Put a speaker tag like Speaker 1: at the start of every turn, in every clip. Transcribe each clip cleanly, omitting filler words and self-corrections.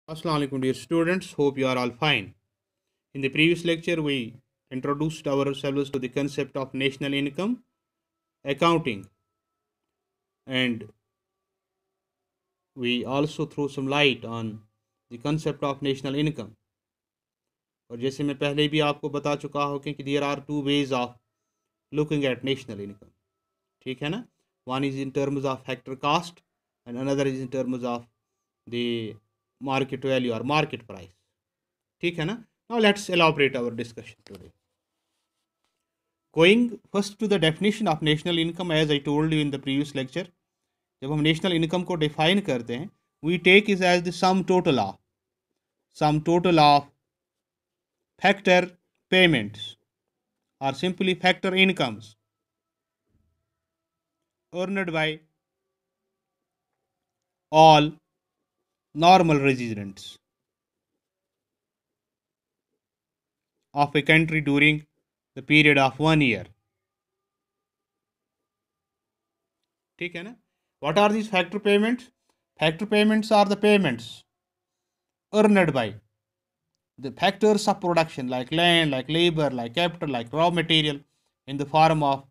Speaker 1: Assalamu alaikum dear students, hope you are all fine. In the previous lecture, we introduced ourselves to the concept of national income, accounting, and we also threw some light on the concept of national income. और जैसे मैं पहले भी आपको बता चुका हूँ कि there are two ways of looking at national income, ठीक है ना. One is in terms of factor cost and another is in terms of the market value और मार्केट प्राइस, ठीक है ना. Now let's elaborate our discussion today. Going first to the definition of national income, as I told you in the previous lecture, जब हम national income को define करते हैं, we take is as the sum total of factor payments or simply factor incomes earned by all normal residents of a country during the period of 1 year. ठीक है ना. What are these factor payments? Factor payments are the payments earned by the factors of production like land, like labor, like capital, like raw material in the form of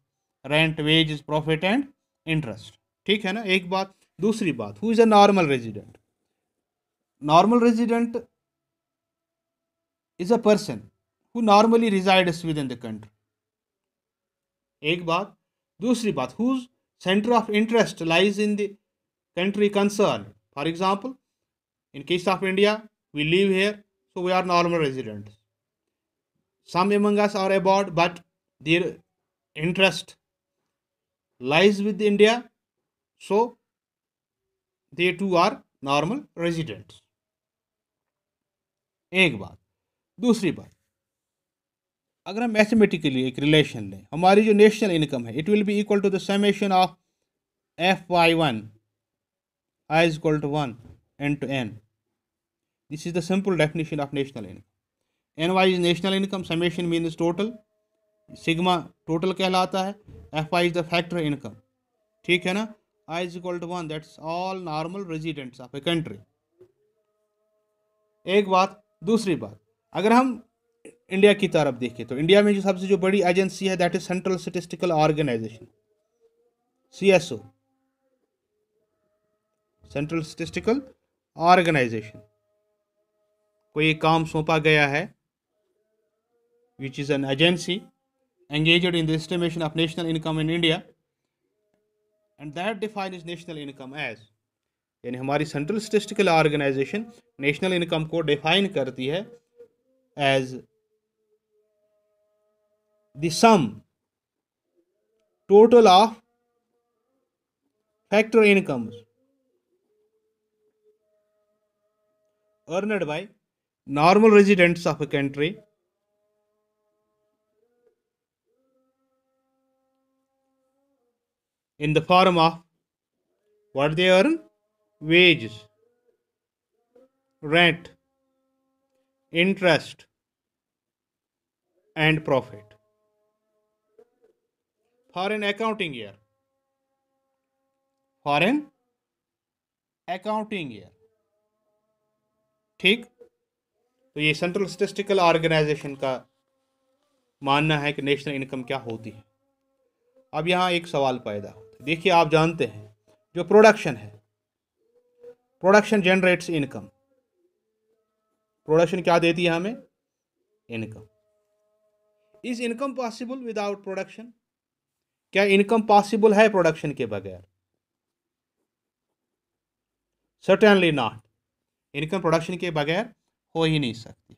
Speaker 1: rent, wages, profit and interest. ठीक है ना. एक बात. दूसरी बात, who is a normal resident? Normal resident is a person who normally resides within the country. एक बात. दूसरी बात, whose center of interest lies in the country concerned. For example, in case of India, we live here, so we are normal residents. Some among us are abroad, but their interest lies with India, so they too are normal residents. एक बात. दूसरी बात, अगर हम mathematically एक relation लें, हमारी जो नेशनल इनकम है, it will be equal to the summation of FY1 I is equal to 1 N to N. This is the simple definition of national income. NY is national income, summation means total, sigma total कहलाता है, FI is the factor income. ठीक है ना. I is equal to 1, that's all normal residents of a country. एक बात. दूसरी बात, अगर हम इंडिया की तरफ देखें तो इंडिया में जो सबसे जो बड़ी एजेंसी है, that is central statistical organisation, CSO, central statistical organisation को ये काम सौंपा गया है, which is an agency engaged in the estimation of national income in India, and that defines national income as, यानी हमारी central statistical organisation national income को define करती है as the sum total of factor incomes earned by normal residents of a country in the form of what they earn: wages, rent, interest and profit for an accounting year. For an accounting year. ठीक. तो ये central statistical organisation का मानना है कि national income क्या होती है. अब यहाँ एक सवाल पैदा होता है. देखिए, आप जानते हैं जो प्रोडक्शन है, प्रोडक्शन जनरेट्स इनकम. प्रोडक्शन क्या देती है हमें? Income. Is income possible without production? क्या इनकम पॉसिबल है प्रोडक्शन के बगैर? Certainly not. इनकम प्रोडक्शन के बगैर हो ही नहीं सकती.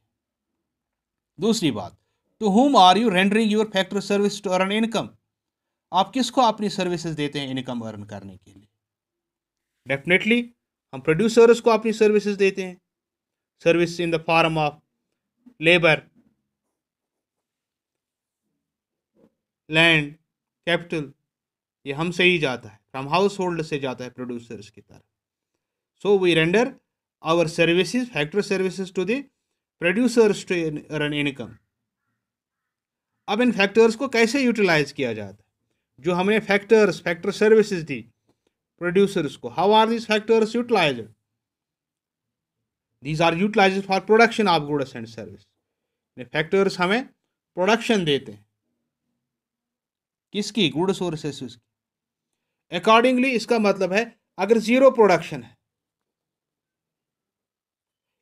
Speaker 1: दूसरी बात, to whom are you rendering your factor service to earn income? आप किसको अपनी सर्विसेज देते हैं इनकम अर्न करने के लिए? डेफिनेटली हम प्रोड्यूसर्स को अपनी सर्विसेज देते हैं. Service in the form of labour, land, capital, ये हमसे ही जाता है, फ्रॉम हाउस होल्ड से जाता है प्रोड्यूसर्स की तरफ. So we render our services, factor services to the producers to earn income. अब इन फैक्टर्स को कैसे यूटिलाइज किया जाता है? जो हमने फैक्टर सर्विसेज दी प्रोड्यूसर्स को, how are these factors utilised? These are utilised for production of goods and service. Factors हमें प्रोडक्शन देते हैं, किसकी? गुड्स और सर्विस की। अकॉर्डिंगली इसका मतलब है अगर जीरो प्रोडक्शन है,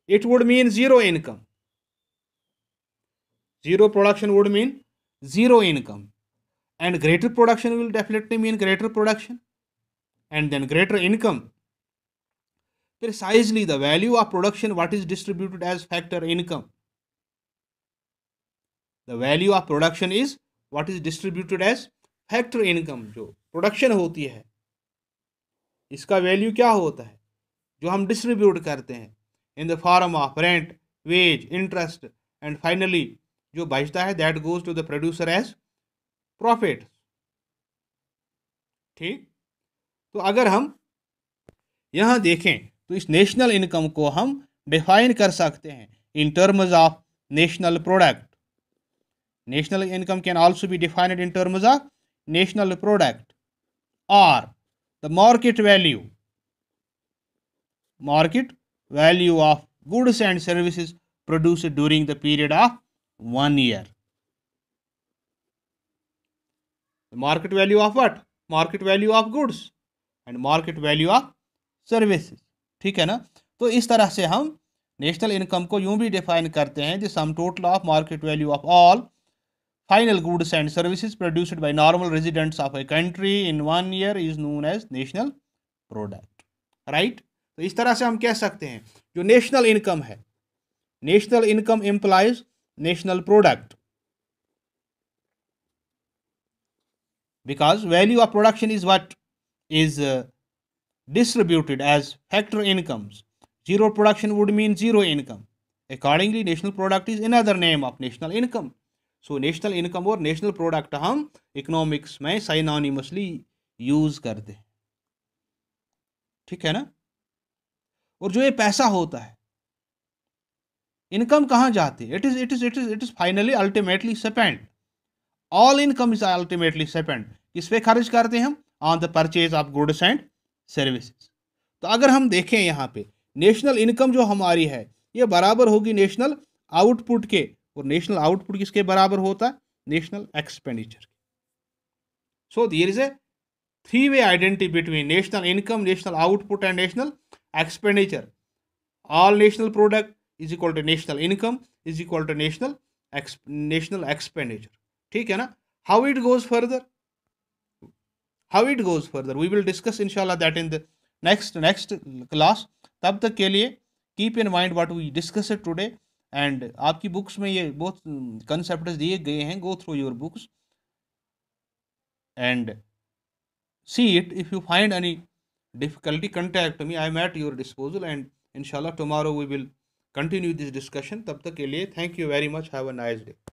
Speaker 1: it would mean zero income. Zero production would mean zero income, and greater production will definitely mean greater production, and then greater income. Precisely the value of production, what is distributed as factor income. The value of production is what is distributed as factor income. जो production होती है इसका value क्या होता है? जो हम distribute करते हैं in the form of rent, wage, interest, and finally जो बचता है that goes to the producer as profit. ठीक, तो अगर हम यहां देखें तो इस नेशनल इनकम को हम डिफाइन कर सकते हैं in terms of national product. National income can also be defined in terms of national product और the market value of goods and services produced during the period of 1 year. The market value of what? Market value of goods and market value of services. ठीक है ना? तो इस तरह से हम national income को यूं भी डिफाइन करते हैं the sum total of market value of all final goods and services produced by normal residents of a country in 1 year is known as national product. Right, तो इस तरह से हम कह सकते हैं जो नेशनल इनकम है, national income implies national product because value of production is what is distributed as factor incomes. Zero production would mean zero income. Accordingly national product is another name of national income. So national income और national product हम economics में synonymously use करते हैं। ठीक है ना? और जो ये पैसा होता है, इनकम कहाँ जाती है? It is finally ultimately spent. All income is ultimately spent. किस पे खर्च करते हैं हम? On the purchase of goods and services. तो अगर हम देखें यहाँ पे नेशनल इनकम जो हमारी है ये बराबर होगी नेशनल आउटपुट के, और नेशनल आउटपुट किसके बराबर होता है? National expenditure. So there is a 3-way identity between national income, national output and national expenditure. All national product is equal to national income is equal to national expenditure. ठीक है ना? How it goes further? We will discuss inshallah that in the next class. तब तक के लिए keep in mind what we discussed today, and आपकी books में ये बहुत concepts दिए गए हैं. Go through your books and see it. If you find any difficulty, contact me. I am at your disposal, and inshallah tomorrow we will continue this discussion. तब तक के लिए thank you very much. Have a nice day.